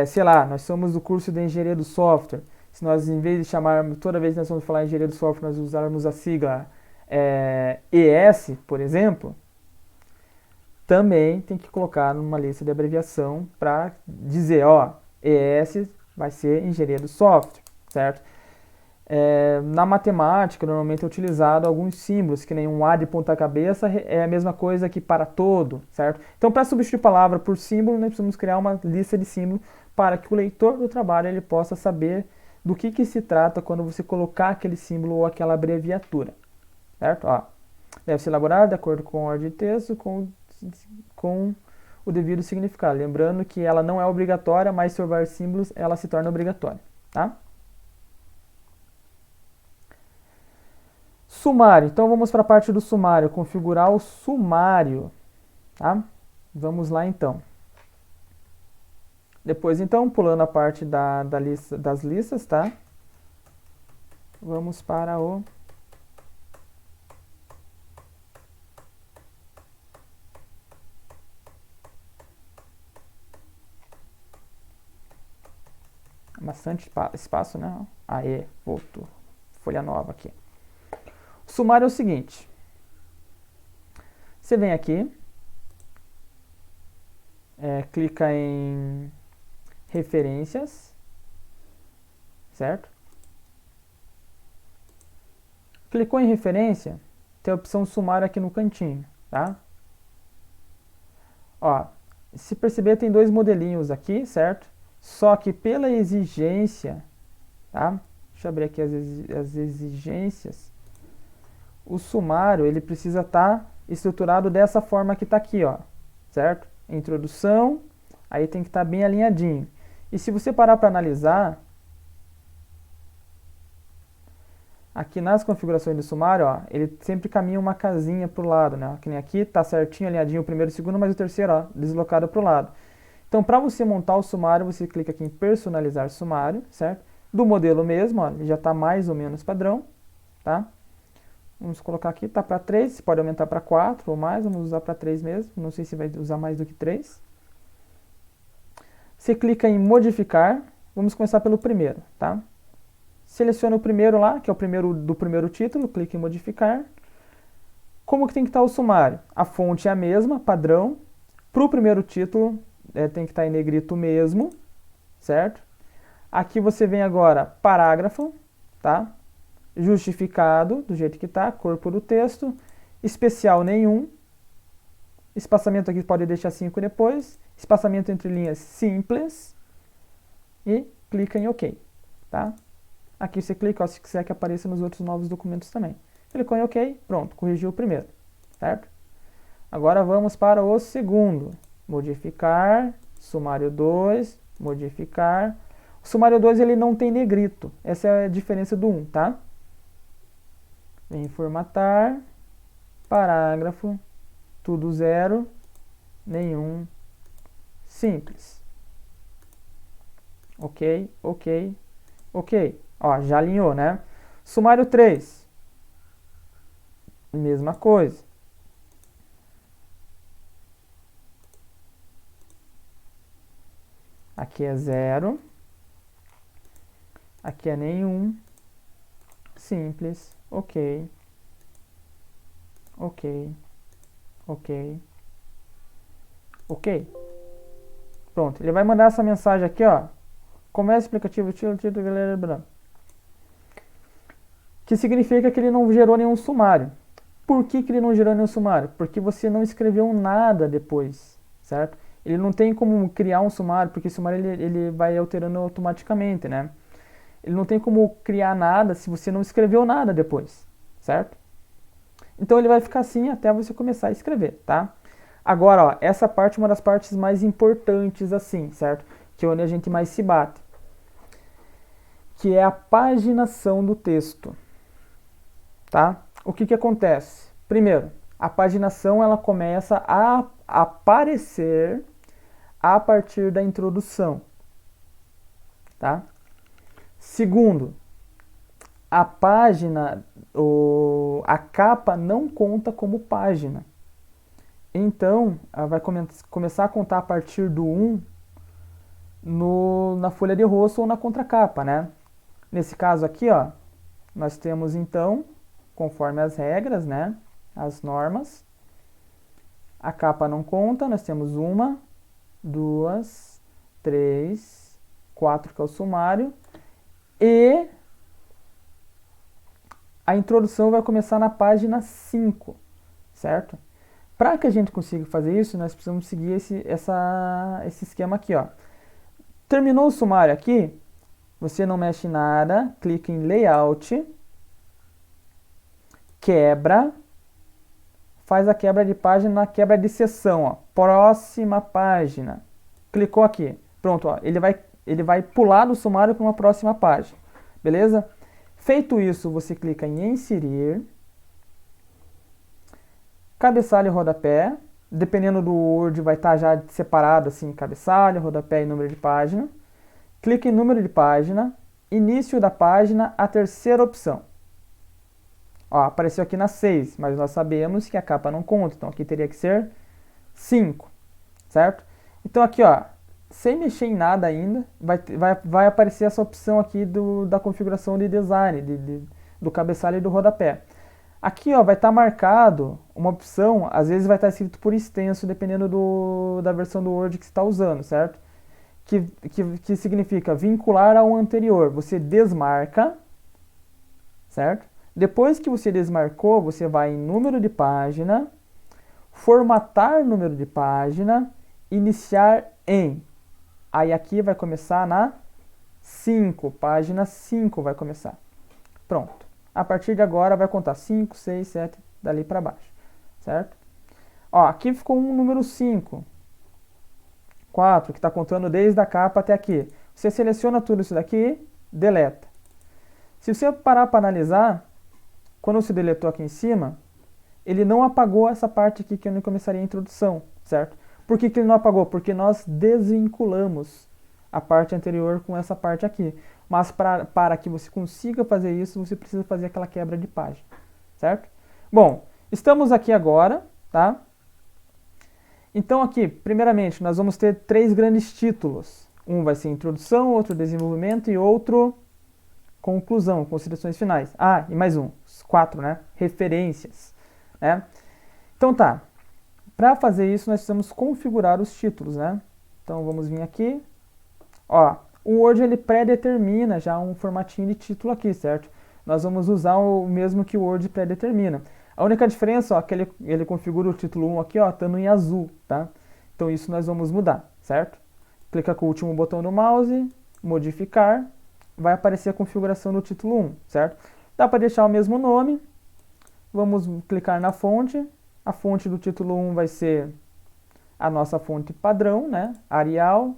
sei lá, nós somos do curso de Engenharia do Software, se nós, em vez de chamar, toda vez que nós vamos falar Engenharia do Software, nós usarmos a sigla ES, por exemplo, também tem que colocar numa lista de abreviação para dizer, ó, ES vai ser Engenharia do Software, certo? Na matemática, normalmente é utilizado alguns símbolos, que nem um A de ponta cabeça é a mesma coisa que para todo, certo? Então, para substituir palavra por símbolo, nós precisamos criar uma lista de símbolos para que o leitor do trabalho ele possa saber do que se trata quando você colocar aquele símbolo ou aquela abreviatura, certo? Ó, deve ser elaborado de acordo com a ordem de texto, com o devido significado. Lembrando que ela não é obrigatória, mas se houver símbolos, ela se torna obrigatória, tá? Sumário. Então vamos para a parte do sumário, configurar o sumário, tá? Vamos lá então. Depois então, pulando a parte das listas, tá? Vamos para o bastante espaço, né? Aê, voltou. Folha nova aqui. O sumário é o seguinte. Você vem aqui, clica em referências, certo? Clicou em referência, tem a opção sumário aqui no cantinho, tá? Ó, se perceber tem 2 modelinhos aqui, certo? Só que pela exigência, tá? Deixa eu abrir aqui as exigências. O sumário, ele precisa estar estruturado dessa forma que está aqui, ó, certo? Introdução, aí tem que estar bem alinhadinho. E se você parar para analisar, aqui nas configurações do sumário, ó, ele sempre caminha uma casinha para o lado, né? Que nem aqui, está certinho alinhadinho o primeiro e o segundo, mas o terceiro, ó, deslocado para o lado. Então, para você montar o sumário, você clica aqui em personalizar sumário, certo? Do modelo mesmo, ó, ele já está mais ou menos padrão, tá? Vamos colocar aqui, tá para 3, você pode aumentar para 4 ou mais, vamos usar para 3 mesmo, não sei se vai usar mais do que 3. Você clica em modificar, vamos começar pelo primeiro, tá? Seleciona o primeiro lá, que é o primeiro do primeiro título, clica em modificar. Como que tem que estar o sumário? A fonte é a mesma, padrão. Para o primeiro título, tem que estar em negrito mesmo, certo? Aqui você vem agora, parágrafo, tá? Justificado, do jeito que está, corpo do texto, especial nenhum, espaçamento aqui pode deixar 5 depois, espaçamento entre linhas simples, e clica em OK, tá? Aqui você clica, ó, se quiser que apareça nos outros novos documentos também. Clicou em OK, pronto, corrigiu o primeiro, certo? Agora vamos para o segundo. Modificar, sumário 2, modificar. O sumário 2 ele não tem negrito, essa é a diferença do 1, tá? Vem formatar, parágrafo, tudo zero, nenhum, simples. Ok, ok, ok. Ó, já alinhou, né? Sumário 3. Mesma coisa. Aqui é zero. Aqui é nenhum. Simples. Ok. Ok. Ok. Ok. Pronto. Ele vai mandar essa mensagem aqui, ó. Começa explicativo, título, galera. Que significa que ele não gerou nenhum sumário. Por que ele não gerou nenhum sumário? Porque você não escreveu nada depois, certo? Ele não tem como criar um sumário, porque o sumário ele vai alterando automaticamente, né? Ele não tem como criar nada se você não escreveu nada depois, certo? Então ele vai ficar assim até você começar a escrever, tá? Agora, ó, essa parte é uma das partes mais importantes, assim, certo? Que é onde a gente mais se bate. Que é a paginação do texto, tá? O que acontece? Primeiro, a paginação ela começa a aparecer a partir da introdução, tá? Segundo, a página, a capa não conta como página. Então, ela vai começar a contar a partir do 1 na folha de rosto ou na contracapa, né? Nesse caso aqui, ó, nós temos então, conforme as regras, né? As normas. A capa não conta, nós temos 1, 2, 3, 4 que é o sumário. E a introdução vai começar na página 5, certo? Para que a gente consiga fazer isso, nós precisamos seguir esse esquema aqui, ó. Terminou o sumário aqui, você não mexe em nada, clica em Layout, quebra, faz a quebra de página na quebra de seção, ó. Próxima página. Clicou aqui. Pronto, ó. Ele vai pular do sumário para uma próxima página. Beleza? Feito isso, você clica em Inserir, cabeçalho e rodapé. Dependendo do Word, vai estar já separado assim, cabeçalho, rodapé e número de página. Clica em número de página, início da página, a terceira opção. Ó, apareceu aqui na 6, mas nós sabemos que a capa não conta, então aqui teria que ser 5, certo? Então aqui, ó, sem mexer em nada ainda, vai aparecer essa opção aqui da configuração de design, do cabeçalho e do rodapé. Aqui, ó, vai estar marcado uma opção, às vezes vai estar escrito por extenso, dependendo da versão do Word que você está usando, certo? Que significa vincular ao anterior. Você desmarca, certo? Depois que você desmarcou, você vai em número de página, formatar número de página, iniciar em. Aí aqui vai começar na 5, página 5 vai começar. Pronto. A partir de agora vai contar 5, 6, 7, dali para baixo, certo? Ó, aqui ficou um número 5, 4, que está contando desde a capa até aqui. Você seleciona tudo isso daqui, deleta. Se você parar para analisar, quando você deletou aqui em cima, ele não apagou essa parte aqui que eu não começaria a introdução, certo? Por que ele não apagou? Porque nós desvinculamos a parte anterior com essa parte aqui. Mas para que você consiga fazer isso, você precisa fazer aquela quebra de página, certo? Bom, estamos aqui agora, tá? Então aqui, primeiramente, nós vamos ter 3 grandes títulos. Um vai ser introdução, outro desenvolvimento e outro conclusão, considerações finais. Ah, e mais um, 4, né? Referências, né? Então tá, para fazer isso nós precisamos configurar os títulos, né? Então vamos vir aqui. Ó, o Word ele pré-determina já um formatinho de título aqui, certo? Nós vamos usar o mesmo que o Word pré-determina. A única diferença, ó, é que ele configura o título 1 aqui, ó, estando em azul, tá? Então isso nós vamos mudar, certo? Clica com o último botão do mouse, modificar, vai aparecer a configuração do título 1, certo? Dá para deixar o mesmo nome. Vamos clicar na fonte. A fonte do título 1 vai ser a nossa fonte padrão, né? Arial.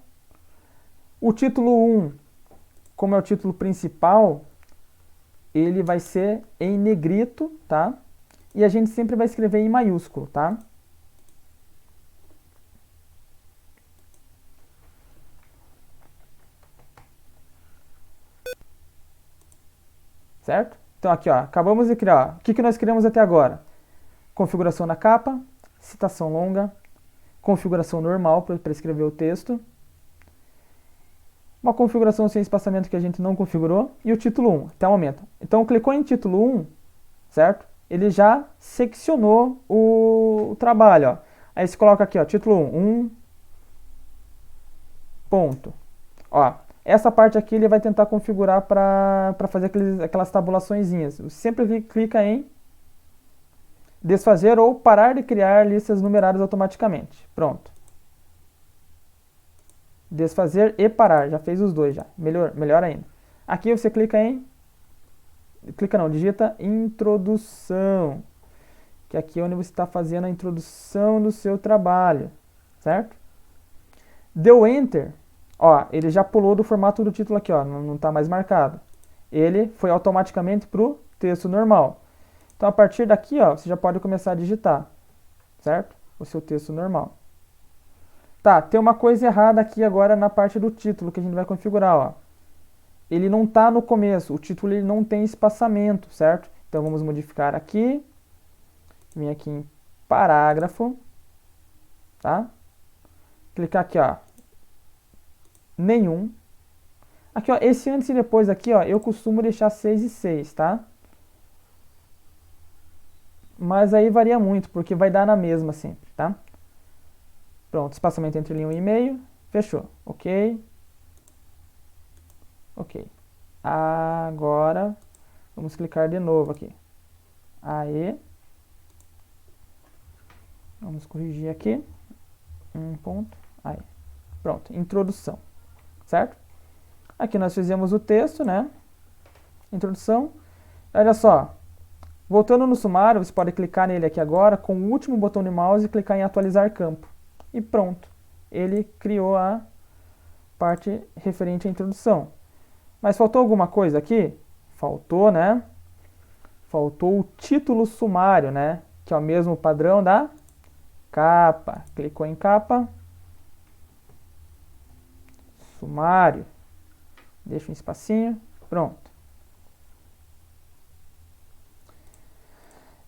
O título 1, como é o título principal, ele vai ser em negrito, tá? E a gente sempre vai escrever em maiúsculo, tá? Certo? Então aqui, ó, acabamos de criar. Ó, o que nós criamos até agora? Configuração na capa, citação longa, configuração normal para escrever o texto, uma configuração sem espaçamento que a gente não configurou e o título 1, até o momento. Então clicou em título 1, certo? Ele já seccionou o trabalho, ó. Aí você coloca aqui, ó, título 1, ponto. Ó, essa parte aqui ele vai tentar configurar para fazer aquelas tabulaçõezinhas. Você sempre clica em desfazer ou parar de criar listas numeradas automaticamente. Pronto. Desfazer e parar, já fez os dois já. Melhor ainda. Aqui você clica em digita introdução, que aqui é onde você está fazendo a introdução do seu trabalho, certo? Deu Enter, ó, ele já pulou do formato do título aqui, ó, não está mais marcado. Ele foi automaticamente para o texto normal. Então, a partir daqui, ó, você já pode começar a digitar, certo? O seu texto normal. Tá, tem uma coisa errada aqui agora na parte do título que a gente vai configurar, ó. Ele não está no começo, o título ele não tem espaçamento, certo? Então, vamos modificar aqui. Vem aqui em parágrafo, tá? Clicar aqui, ó, nenhum. Aqui, ó, esse antes e depois aqui, ó, eu costumo deixar 6 e 6, tá? Mas aí varia muito, porque vai dar na mesma sempre, tá? Pronto, espaçamento entre linha e meio, fechou, ok? Ok. Agora, vamos clicar de novo aqui. Aí, vamos corrigir aqui, um ponto, aí, pronto, introdução, certo? Aqui nós fizemos o texto, né? Introdução. Olha só, voltando no sumário, você pode clicar nele aqui agora, com o último botão de mouse e clicar em atualizar campo. E pronto, ele criou a parte referente à introdução. Mas faltou alguma coisa aqui? Faltou, né? Faltou o título sumário, né? Que é o mesmo padrão da capa. Clicou em capa. Sumário. Deixa um espacinho. Pronto.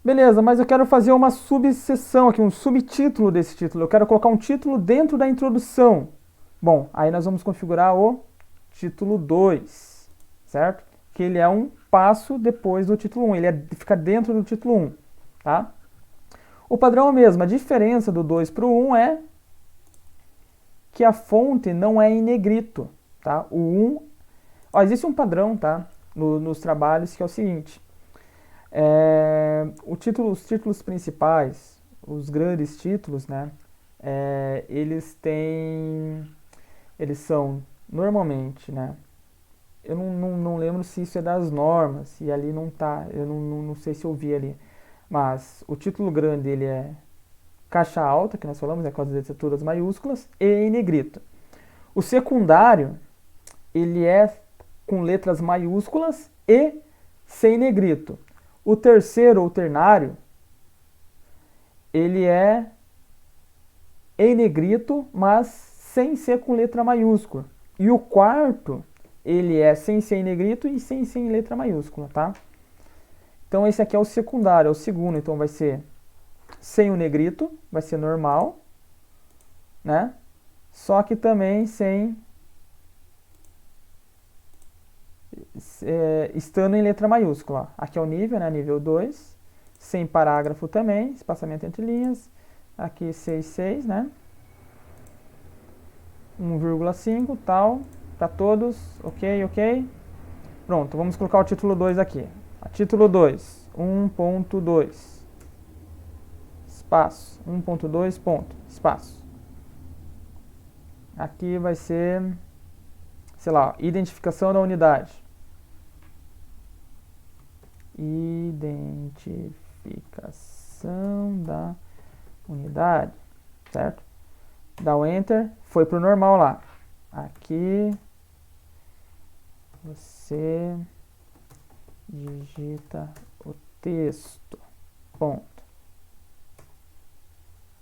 Beleza, mas eu quero fazer uma subseção aqui, um subtítulo desse título. Eu quero colocar um título dentro da introdução. Bom, aí nós vamos configurar o título 2, certo? Que ele é um passo depois do título 1, fica dentro do título 1, tá? O padrão é o mesmo, a diferença do 2 para o 1 é que a fonte não é em negrito, tá? O 1, ó, existe um padrão, tá? Nos trabalhos que é o seguinte, os títulos principais, os grandes títulos, né? Eles são normalmente, né? Eu não lembro se isso é das normas, e ali não tá, eu não sei se eu vi ali. Mas o título grande, ele é caixa alta, que nós falamos, com as letras maiúsculas, e em negrito. O secundário, ele é com letras maiúsculas e sem negrito. O terceiro, ou ternário, ele é em negrito, mas sem ser com letra maiúscula. E o quarto, ele é sem ser em negrito e sem ser em letra maiúscula, tá? Então esse aqui é o secundário, é o segundo, então vai ser sem o negrito, vai ser normal, né? Só que também sem estando em letra maiúscula. Aqui é o nível, né? Nível 2, sem parágrafo também, espaçamento entre linhas. Aqui 6, 6, né? 1,5 tal, para todos, ok, ok. Pronto, vamos colocar o título 2 aqui. A título 2, 1.2, espaço, 1.2 ponto, espaço. Aqui vai ser, sei lá, identificação da unidade. Identificação da unidade, certo? Dá o Enter, foi pro normal lá. Aqui você digita o texto, ponto.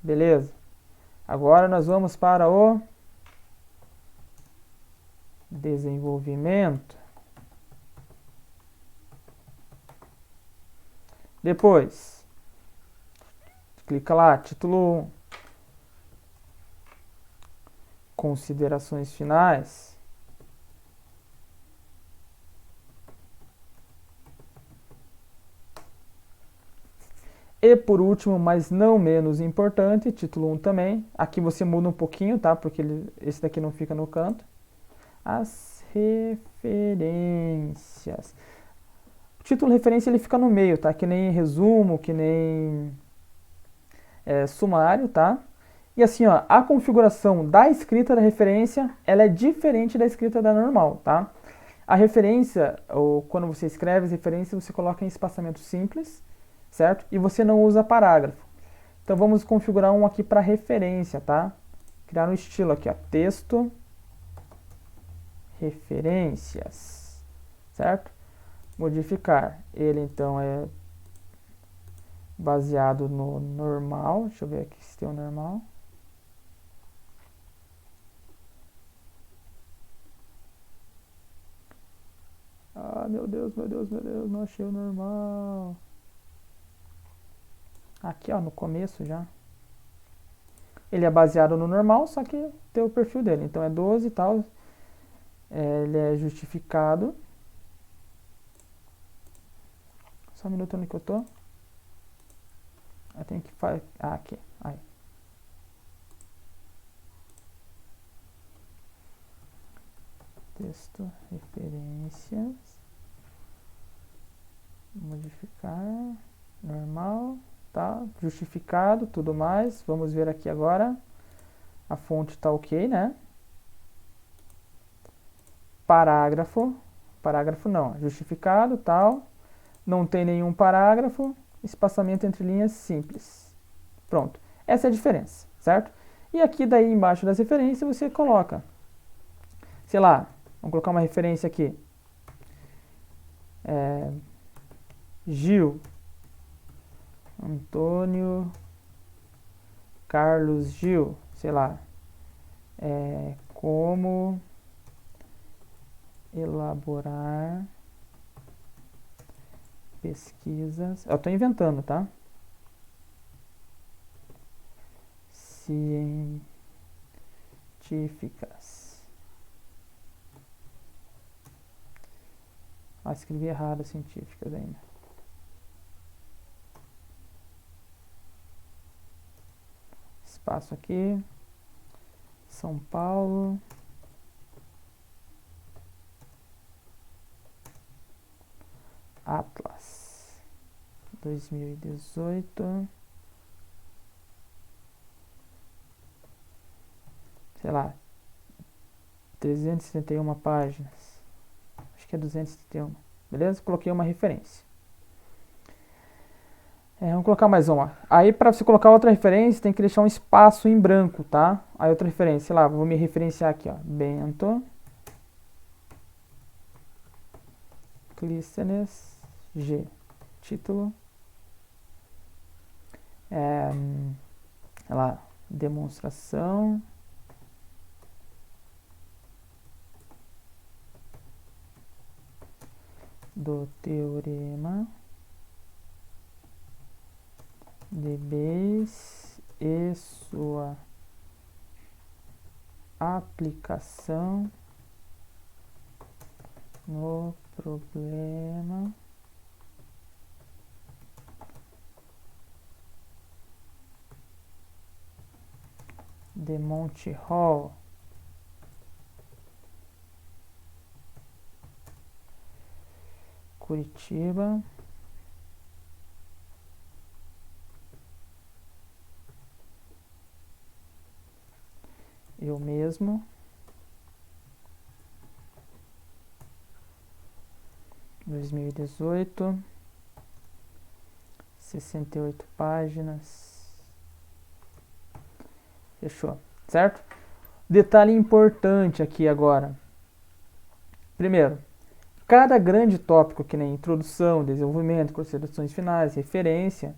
Beleza? Agora nós vamos para o desenvolvimento. Depois, clica lá, título 1, considerações finais. E por último, mas não menos importante, título 1 também. Aqui você muda um pouquinho, tá? Porque esse daqui não fica no canto. As referências. O título referência ele fica no meio, tá? Que nem resumo, que nem sumário, tá? E assim, ó, a configuração da escrita da referência, ela é diferente da escrita da normal, tá? A referência, ou quando você escreve as referências, você coloca em espaçamento simples, certo? E você não usa parágrafo. Então vamos configurar um aqui para referência, tá? Criar um estilo aqui, ó, texto, referências, certo? Modificar. Ele então é baseado no normal. Deixa eu ver aqui se tem o normal. Ah, meu Deus, meu Deus, meu Deus, não achei o normal. Aqui, ó, no começo já. Ele é baseado no normal, só que tem o perfil dele. Então é 12 e tal. Ele é justificado. Só um minuto onde que eu tô. Eu tenho que fazer. Ah, aqui. Aí. Texto, referências. Modificar. Normal. Tá. Justificado, tudo mais. Vamos ver aqui agora. A fonte tá ok, né? Parágrafo. Parágrafo não. Justificado, tal. Não tem nenhum parágrafo. Espaçamento entre linhas simples. Pronto. Essa é a diferença, certo? E aqui daí embaixo das referências você coloca, sei lá, vamos colocar uma referência aqui. Gil, Antônio, Carlos Gil, sei lá. Como elaborar pesquisas. Eu estou inventando, tá? Científicas. Ah, escrevi errado científicas ainda. Espaço aqui. São Paulo. Atlas 2018. Sei lá, 371 páginas. Acho que é 271. Beleza? Coloquei uma referência. Vamos colocar mais uma. Aí, para você colocar outra referência, tem que deixar um espaço em branco, tá? Aí, outra referência, sei lá, vou me referenciar aqui, ó. Bento Clístenes G. Título. Sei lá, demonstração do teorema de Bayes e sua aplicação no problema de Monty Hall. Curitiba. Eu mesmo. 2018. 68 páginas. Fechou, certo? Detalhe importante aqui agora. Primeiro, cada grande tópico, que nem introdução, desenvolvimento, considerações finais, referência,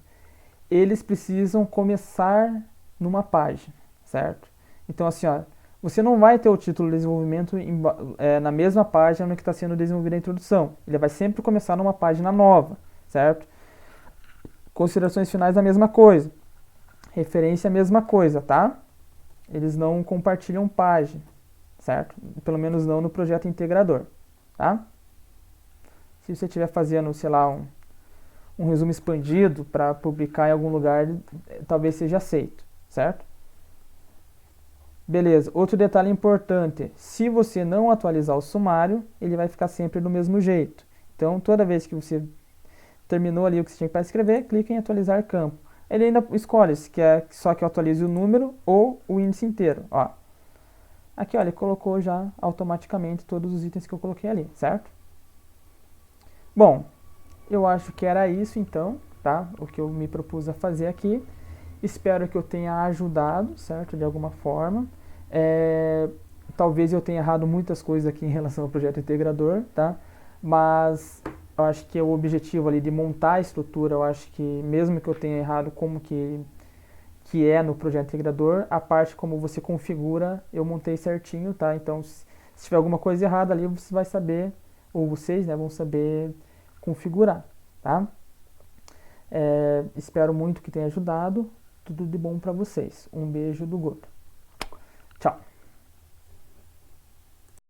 eles precisam começar numa página, certo? Então, assim, ó, você não vai ter o título de desenvolvimento na mesma página no que está sendo desenvolvida a introdução. Ele vai sempre começar numa página nova, certo? Considerações finais, a mesma coisa. Referência, a mesma coisa, tá? Eles não compartilham página, certo? Pelo menos não no projeto integrador, tá? Se você estiver fazendo, sei lá, um resumo expandido para publicar em algum lugar, talvez seja aceito, certo? Beleza, outro detalhe importante, se você não atualizar o sumário, ele vai ficar sempre do mesmo jeito. Então, toda vez que você terminou ali o que você tinha para escrever, clica em atualizar campo. Ele ainda escolhe se quer só que eu atualize o número ou o índice inteiro. Ó. Aqui, ó, ele colocou já automaticamente todos os itens que eu coloquei ali, certo? Bom, eu acho que era isso então, tá? O que eu me propus a fazer aqui. Espero que eu tenha ajudado, certo? De alguma forma. Talvez eu tenha errado muitas coisas aqui em relação ao projeto integrador, tá? Mas eu acho que o objetivo ali de montar a estrutura, eu acho que mesmo que eu tenha errado como que é no projeto integrador, a parte como você configura, eu montei certinho, tá? Então, se tiver alguma coisa errada ali, você vai saber, ou vocês, né, vão saber configurar, tá? Espero muito que tenha ajudado. Tudo de bom para vocês. Um beijo do Guto. Tchau.